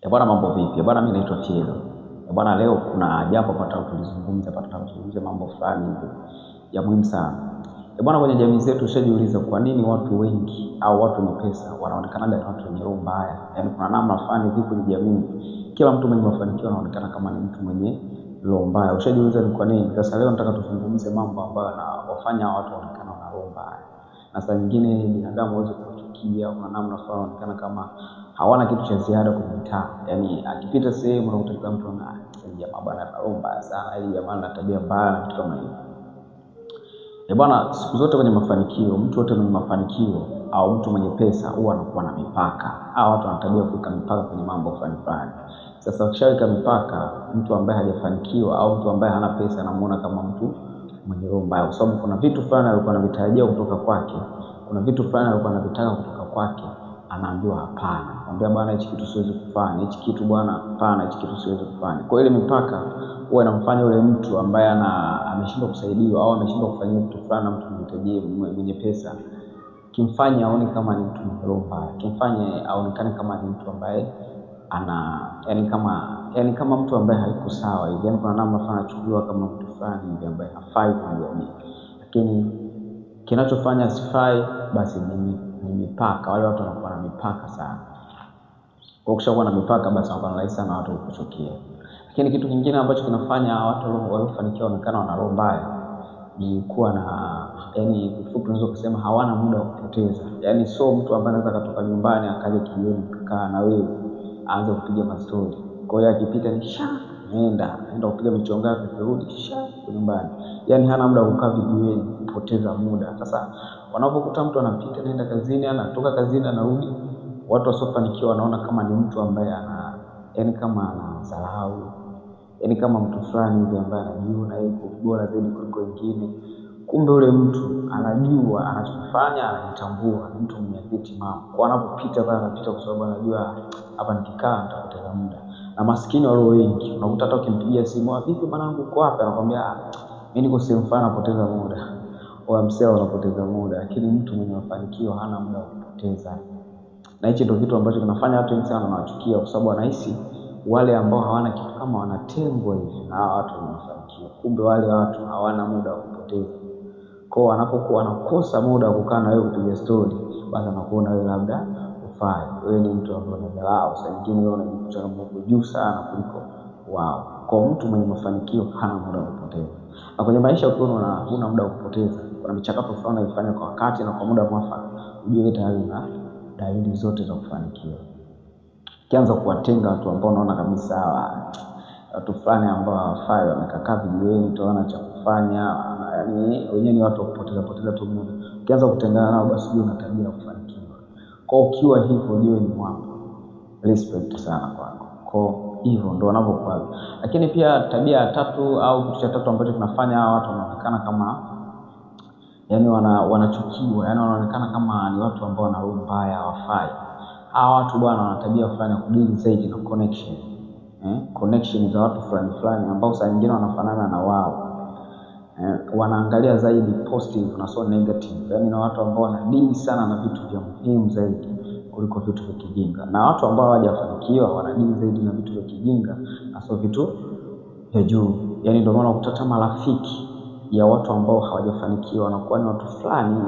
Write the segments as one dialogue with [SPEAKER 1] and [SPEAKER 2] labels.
[SPEAKER 1] Bwana, mambo vipi? Bwana, mimi naitwa Fielo. Bwana, leo kuna jambo nataka tulizungumze mambo fulani hivi ya muhimu sana. Bwana, kwenye jamii zetu ushajiuliza kwa nini watu wengi au watu wenye pesa wanaonekana ni watu wenye roho mbaya? Yaani kuna namna fulani hivi kwenye jamii kila mtu mwenye mafanikio anaonekana kama ni mtu mwenye roho mbaya. Ushajiuliza ni kwa nini? Sasa leo nataka tuzungumze mambo ambayo yanawafanya watu waonekane wana roho mbaya. Na saa nyingine binadamu waweze kuchukia kwa namna fulani wanaonekana kama hawana kitu cha ziada kwenye mtaa. Yaani akipita sehemu unakuta kila mtu ana jamaa bwana anaomba sana, ili jamaa ana tabia mbaya na kitu kama hiyo. Bwana, siku zote kwenye mafanikio, mtu wote mwenye mafanikio au mtu mwenye pesa huwa anakuwa na mipaka. Hao watu wana tabia kuweka mipaka kwenye mambo fulani. Sasa ukishaweka mipaka, mtu ambaye hajafanikiwa au mtu ambaye hana pesa anamuona kama mtu mwenye roho mbaya, kwa sababu kuna vitu fulani alikuwa anavitarajia kutoka kwake, kuna vitu fulani alikuwa anavitaka kutoka kwake, anaambiwa hapana. Anambia bwana, hichi kitu siwezi kufanya, hichi kitu bwana, hapana, hichi kitu siwezi kufanya. Kwa ile mipaka huwa inamfanya yule mtu ambaye ameshindwa kusaidiwa au ameshindwa kufanyia kitu fulani na mtu mwenye pesa, kimfanya aone kama ni mtu mwenye roho mbaya, kimfanye aonekane kama ni mtu ambaye yani kama mtu ambaye hayuko sawa hivi. Yani kuna namna fulani anachukuliwa kama mtu fulani hivi ambaye hafai kwa jamii. Lakini kinachofanya asifai basi ni mipaka. Wale watu wanakuwa na mipaka sana. Kwa ukishakuwa na mipaka basi wanakuwa rahisi sana watu kukuchukia. Lakini kitu kingine ambacho kinafanya watu waliofanikiwa waonekana wana roho mbaya ni kuwa na kifupi unaweza kusema hawana muda wa kupoteza. Yani sio mtu ambaye anaweza kutoka nyumbani akaja kijioni kukaa na wewe aanze kupiga mastori. Kwa hiyo akipita ni nenda kupiga michongo yake kurudi nyumbani. Yani hana muda wa kukaa vijiweni kupoteza muda. Sasa wanapokuta mtu anapita naenda kazini, anatoka kazini anarudi, watu wasiofanikiwa wanaona kama ni mtu ambaye kama anadharau, kama mtu fulani hivi ambaye anajiona yuko bora zaidi kuliko wengine. Kumbe yule mtu anajua anachofanya, anajitambua, ni mtu mwenye akili timamu. Kwa anapopita pale anapita kwa sababu anajua hapa nikikaa nitapoteza muda. Na maskini walio wengi unakuta hata ukimpigia simu, vipi mwanangu uko wapi, anakuambia mimi niko sehemu fulani napoteza muda. Au mseo anapoteza muda. Lakini mtu mwenye mafanikio hana muda wa kupoteza. Na hicho ndio kitu ambacho kinafanya watu wengi sana wanawachukia, kwa sababu wanahisi wale ambao hawana kitu kama wanatengwa hivi na watu wenye mafanikio. Kumbe wale watu hawana muda wa kupoteza. Kwa wanapokuwa wanakosa muda wa kukaa na wewe kupiga story, basi anakuona wewe labda ufai. Wewe ni mtu ambaye unadharau. Sasa nyingine wewe unajikuta uko juu sana kuliko wao. Kwa mtu mwenye mafanikio hana muda wa kupoteza. Na kwenye maisha ukiona huna muda wa kupoteza, kuna michakato fulani unaifanya kwa wakati na kwa muda mwafaka, ujue tayari una dalili zote za kufanikiwa. Kianza kuwatenga watu ambao unaona kabisa watu fulani ambao hawafai, wamekaa vijiweni, utaona cha kufanya, wenyewe ni watu kupoteza tu muda. Ukianza kutengana nao basi ujue una tabia ya kufanikiwa. Kwa ukiwa hivyo ujue ni mwamba. Respect sana kwako. Kwa hivyo ndio wanavyokuwa. Lakini pia tabia ya tatu au kitu cha tatu ambacho kinafanya hawa watu wanaonekana kama wanachukiwa, wanaonekana kama ni watu ambao wana roho mbaya, hawafai. Hawa watu bwana wana tabia fulani ya kudili zaidi na connection. Connection za watu fulani ambao saa nyingine wanafanana na wao. Wanaangalia zaidi positive na so negative. Na watu ambao wanadili sana na vitu vya muhimu zaidi kuliko vitu vya kijinga. Na watu ambao hawajafanikiwa wanadili zaidi na vitu vya kijinga na sio vitu vya juu. Ndio maana ukutata marafiki ya watu ambao hawajafanikiwa wanakuwa ni watu fulani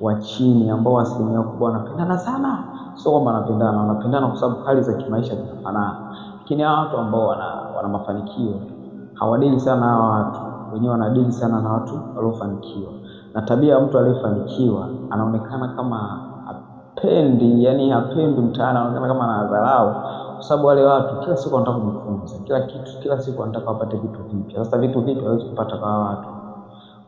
[SPEAKER 1] wa chini ambao asilimia kubwa wanapendana sana. Sio kwamba wanapendana kwa sababu hali za kimaisha zinafanana. Lakini hao watu ambao wana mafanikio hawadili sana hao watu. Wenyewe wanadili sana na watu waliofanikiwa. Na tabia ya mtu aliyefanikiwa anaonekana kama hapendi mtaani, anaonekana kama anadharau, kwa sababu wale watu kila siku wanataka kujifunza kila siku wanataka wapate vitu vipya. Sasa vitu vipya hawezi kupata kwa watu.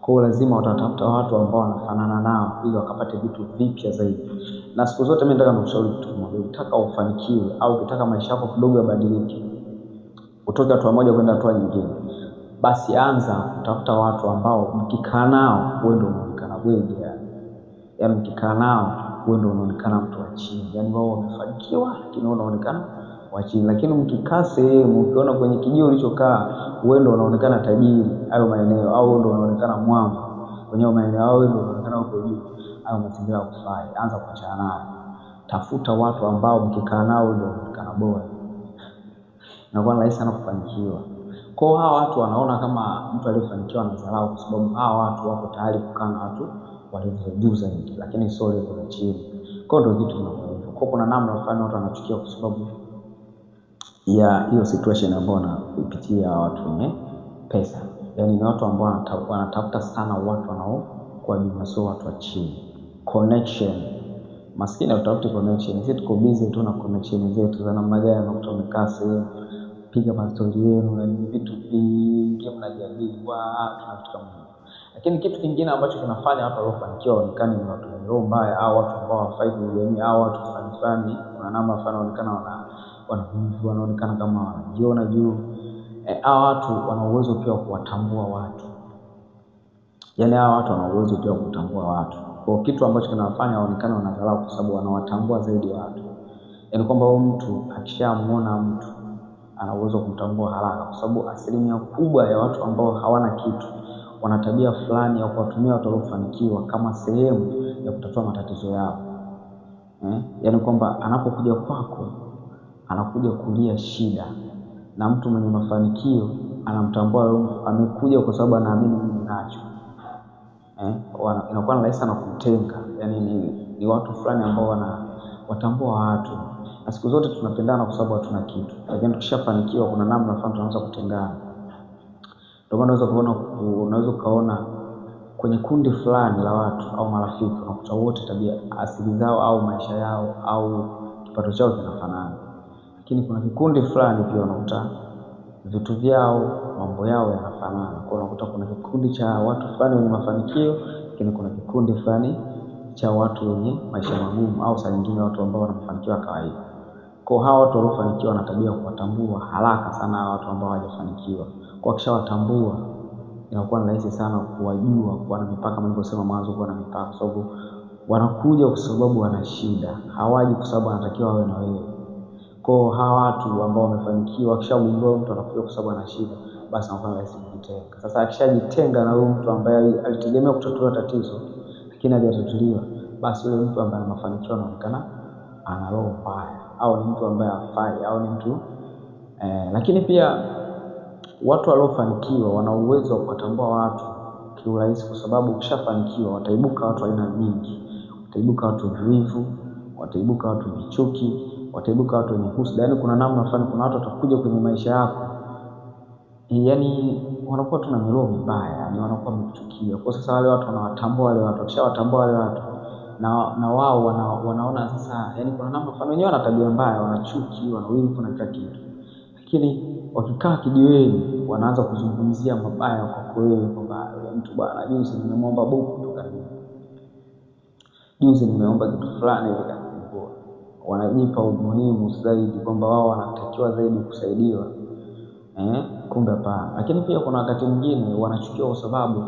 [SPEAKER 1] Kwa hiyo lazima watatafuta watu ambao wanafanana nao ili wakapate vitu vipya zaidi. Na siku zote mimi nataka nikushauri kitu kimoja. Ukitaka ufanikiwe au ukitaka maisha yako kidogo yabadilike, utoke hatua moja kwenda hatua nyingine, basi anza kutafuta watu ambao mkikaa nao wewe ndio unaonekana bwege. Mkikaa nao wewe ndio unaonekana mtu wa chini. Wao wamefanikiwa lakini wewe unaonekana wa chini. Lakini mkikaa sehemu ukiona kwenye kijio ulichokaa wewe ndio unaonekana tajiri hayo maeneo, au wewe ndio unaonekana mwamba kwenye maeneo yao, wewe ndio unaonekana uko juu, au mazingira kufai, anza kuachana nao. Tafuta watu ambao mkikaa nao ndio unaonekana bora. inakuwa rahisi sana kufanikiwa. Kwa hiyo hawa watu wanaona kama mtu aliyefanikiwa anadharau, kwa sababu hawa watu wako tayari kukaa na watu walio juu zaidi, lakini sio level ya chini. Kwa hiyo ndio kitu kinavyohivyo. Kwa kuna namna fulani watu wanachukia kwa sababu ya hiyo situation ambayo wanapitia watu wenye pesa. Yaani ni watu ambao wanatafuta sana watu wanaokuwa juu, sio watu wa chini. Connection. Maskini utafuta connection. Sisi tuko busy tu na connection zetu za namna gani, unakuta umekaa sehemu piga mastori yenu na vitu vingi mnajadili tuna vitu kama hivyo. Lakini kitu kingine ambacho kinafanya watu waliofanikiwa waonekane ni watu wenye roho mbaya au watu ambao hawafai kujamii au watu fulani kuna namna fulani wanaonekana kama wanajiona juu. Hao watu wana uwezo pia wa kuwatambua watu. Yaani hao watu wana uwezo pia wa kutambua watu. Kwa kitu ambacho kinawafanya waonekane wanadharau kwa sababu wanawatambua zaidi watu. Yaani kwamba huyo mtu akishamuona mtu ana uwezo kumtambua haraka, kwa sababu asilimia kubwa ya watu ambao hawana kitu wana tabia fulani ya kuwatumia watu waliofanikiwa kama sehemu ya kutatua matatizo yao. Yaani kwamba anapokuja kwako anakuja kulia shida, na mtu mwenye mafanikio anamtambua mtu amekuja kwa sababu anaamini mimi nacho. Inakuwa rahisi sana kumtenga. Yaani ni watu fulani ambao watambua watu. Na siku zote tunapendana kwa sababu hatuna kitu. Lakini tukishafanikiwa kuna namna fulani tunaanza kutengana. Ndio maana unaweza kuona kwenye kundi fulani la watu au marafiki unakuta wote tabia asili zao au maisha yao au kipato chao kinafanana. Lakini kuna kikundi fulani pia unakuta vitu vyao, mambo yao yanafanana. Kwa unakuta kuna kikundi cha watu fulani wenye mafanikio, lakini kuna kikundi fulani cha watu wenye maisha magumu au saa nyingine watu ambao wanafanikiwa kawaida. Kwa hao watu waliofanikiwa wana tabia kuwatambua haraka sana watu ambao hawajafanikiwa. Kwa kisha inakuwa ni rahisi sana kuwajua, kuwa na mipaka. Kama nilivyosema mwanzo, kuwa na mipaka, sababu wanakuja kwa sababu wana shida, hawaji kwa sababu wanatakiwa wawe na wewe. Kwa hawa watu ambao wamefanikiwa wakishagundua mtu anakuja kwa sababu ana shida, basi anakuwa rahisi kujitenga. Sasa akishajitenga na huyo mtu ambaye alitegemea kutatua tatizo lakini hajatatuliwa, basi yule mtu ambaye ana mafanikio anaonekana ana roho mbaya au ni mtu ambaye hafai au ni mtu lakini pia watu waliofanikiwa wana uwezo wa kutambua watu kiurahisi, kwa sababu ukishafanikiwa wataibuka watu aina nyingi. Wataibuka watu vivu, wataibuka watu vichuki, wataibuka watu wenye husda. Yaani kuna namna fulani, kuna watu watakuja kwenye maisha yako, yaani wanakuwa tuna miroho mibaya, yaani wanakuwa wamekuchukia. Kwa sasa wale watu wanawatambua wale watu, wakishawatambua wale watu na wao wanaona sasa, yaani kuna namna fulani wenyewe wana tabia mbaya, wanachuki, wana wivu na kila kitu. Lakini wakikaa kijiweni wanaanza kuzungumzia mabaya kwa wewe, kwamba mtu bwana, juzi nimeomba buku tu kanini, juzi nimeomba kitu fulani hivi kanini. Wanajipa umuhimu zaidi kwamba wao wanatakiwa zaidi kusaidiwa. Kumbe hapana. Lakini pia kuna wakati mwingine wanachukiwa kwa sababu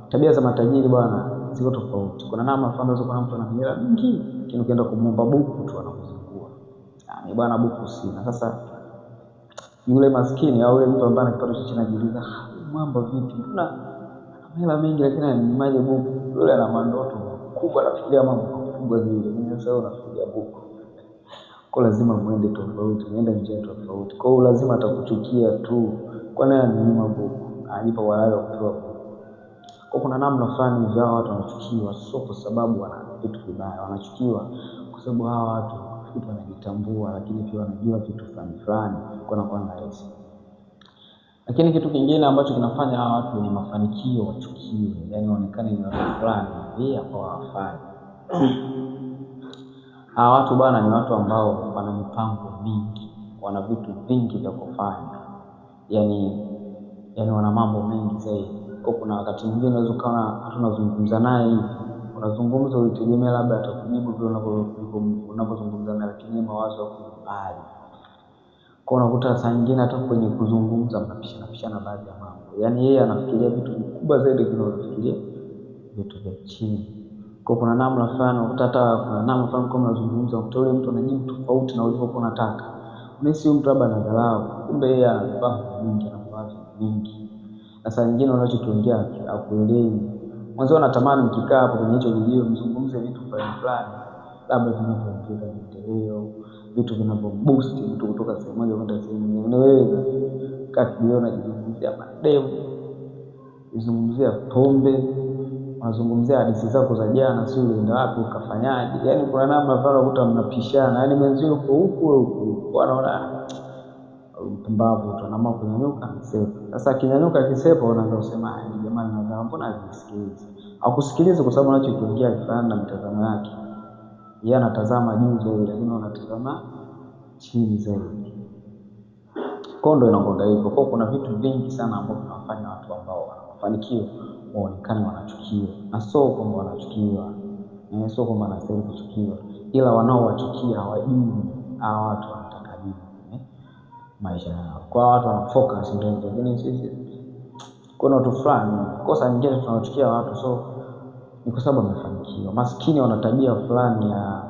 [SPEAKER 1] tabia za matajiri bwana ziko tofauti. Kuna namna fulani kuna mtu ana hela nyingi, lakini ukienda kumuomba buku tu anakuzingua. Yaani bwana buku sina. Sasa yule maskini au yule mtu ambaye ana kipato cha chini anajiuliza, mambo vipi? Mbona ana hela mengi lakini ananimaje buku? Yule ana mandoto kubwa, anafikiria mambo makubwa zaidi. Mimi sasa unafikiria buku. Kwa lazima muende tofauti, muende njia tofauti. Kwa hiyo lazima atakuchukia tu. Kwa nini ananyima buku? Anipa walalo kutoa buku. Kwa kuna namna fulani za watu wanachukiwa, sio kwa sababu wana vitu vibaya. Wanachukiwa kwa sababu hawa watu wanajitambua, lakini pia wanajua vitu fulani kwa rahisi. Lakini kitu kingine ambacho kinafanya hawa watu wenye mafanikio wachukiwe, yaani waonekane ni watu fulani pia kwa hawafai. Hawa watu bwana ni watu ambao wana mipango mingi, wana vitu vingi vya kufanya. Yaani wana mambo mengi zaidi. Kwa kuna wakati mwingine unaweza kuona tunazungumza naye hivi, unazungumza ulitegemea labda atakujibu vile unavyozungumza naye, lakini mawazo yako mbali. Kwa unakuta saa nyingine hata kwenye kuzungumza mnapishana baadhi ya mambo. Yaani yeye anafikiria vitu vikubwa zaidi kuliko unafikiria vitu vya chini. Kwa kuna namna fulani unakuta hata kuna namna fulani kama unazungumza unakuta yule mtu anajibu tofauti na ulivyokuwa unataka. Unahisi huyu mtu labda anadharau, kumbe yeye ana mipango mingi, ana mawazo mengi. Na saa nyingine unachokiongea hakuelewi. Mwanzo unatamani mkikaa hapo kwenye hicho video mzungumze vitu fulani, labda vinavyoongeza maendeleo, vitu vinavyo-boost mtu kutoka sehemu moja kwenda sehemu nyingine. Wewe kati unajizungumzia mademu, unazungumzia pombe, unazungumzia hadithi zako za jana, si ulienda wapi ukafanyaje. Yaani kuna namna fulani unakuta mnapishana, yaani mwenzio uko huku wanaona mpumbavu tu, anaamua kunyanyuka sepa. Sasa kinyanyuka kisepa unaanza kusema jamani, nadhani mbona hazisikilizi. Hakusikilizi kwa sababu anachokiongea kifanana na mtazamo yake. Yeye anatazama juu zaidi, lakini anatazama chini zaidi. Kondo inakwenda hivyo. Kwa kuna vitu vingi sana ambavyo vinafanya watu ambao wanafanikiwa waonekane wanachukiwa. Na sio kwamba wanachukiwa, sio kwamba wanastahili kuchukiwa, ila wanaowachukia hawajui hawa watu wanataka nini maisha yao. Kwa watu wana focus ndio, lakini sisi kuna watu fulani kosa nyingine tunawachukia watu so ni kwa sababu wamefanikiwa. Maskini wana tabia fulani ya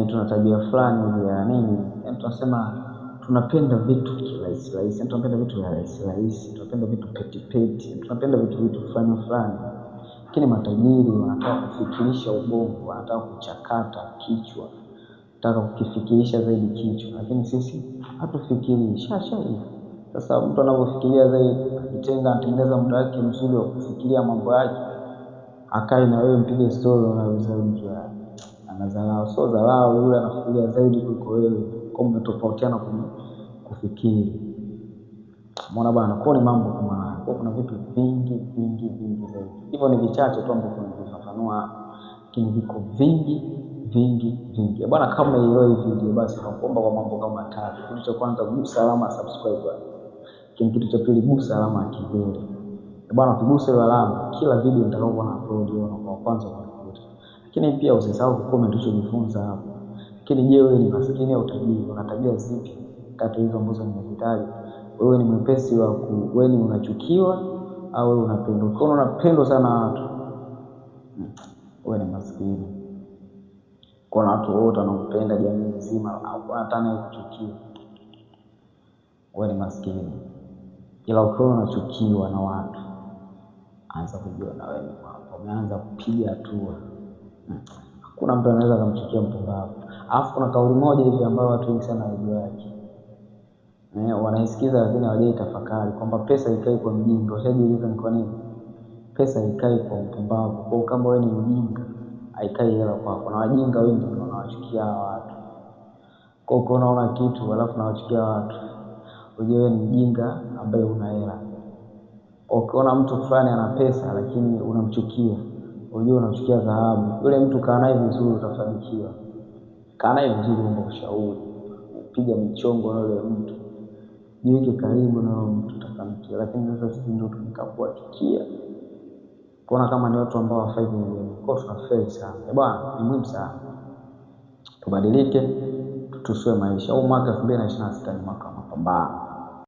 [SPEAKER 1] tuna tabia fulani ya nini? Yaani tunasema tunapenda vitu kirahisi rahisi, tunapenda vitu vya rahisi rahisi, tunapenda vitu peti peti, tunapenda vitu fulani. Lakini matajiri wanataka kufikirisha ubongo, wanataka kuchakata kichwa, wanataka kukifikirisha zaidi kichwa, lakini sisi hatufikiri shasha hivi. Sasa mtu anapofikiria zaidi, akitenga anatengeneza muda wake mzuri wa kufikiria mambo yake, akae na wewe mpige story, unaweza mtu anadharau. So dharau, yule anafikiria zaidi kuliko wewe, kwa mmetofautiana kufikiri. Umeona bwana, kwa ni mambo kama haya. Kwa kuna vitu vingi zaidi. Hivyo ni vichache tu ambavyo tunafafanua, lakini viko vingi. Bwana, kama hiyo video basi nakuomba kwa mambo kama matatu. Kitu cha kwanza, gusa alama subscribe. Kitu cha pili, gusa alama ya kengele. Bwana, ukigusa ile alama, kila video nitakayokuwa na upload kwa kwanza kuikuta. Lakini pia usisahau kucomment ulichojifunza hapo. Lakini je, wewe ni maskini au tajiri? Una tabia zipi kati hizo ambazo nimezitaja? Wewe ni mwepesi wa wewe ni unachukiwa au wewe unapendwa? Kama unapendwa sana watu, wewe ni maskini. Kuna watu wote wanaopenda jamii nzima au wanataka kuchukia, wewe ni maskini. Ila ukiwa unachukiwa na watu, anza kujua na wewe kwamba umeanza kupiga hatua. Hakuna mtu anaweza kumchukia mpumbavu. Alafu kuna kauli moja hivi ambayo watu wengi sana hawajui. Wanaisikiza lakini hawajui tafakari kwamba pesa ikai kwa mjinga. Ushajiuliza ni kwa nini? Pesa ikai kwa mpumbavu. Kwa kama wewe ni mjinga, haikai hela kwako. Na wajinga wengi ndio wanawachukia watu. Kwa hiyo unaona kitu alafu unawachukia watu, ujue wewe ni mjinga ambaye una hela. Ukiona mtu fulani ana pesa lakini unamchukia, ujue unachukia dhahabu. Yule mtu kaa naye vizuri utafanikiwa. Kaa naye vizuri, omba ushauri, piga michongo na yule mtu, jiweke karibu na yule mtu utafanikiwa. Lakini sasa sisi ndio tunakuwachukia. Kuona kama ni watu ambao hawafai kwenye jamii. Kwa tunafeli sana. Bwana, ni muhimu sana tubadilike, tutusue maisha. Mwaka 2026 ni mwaka wa mapambano.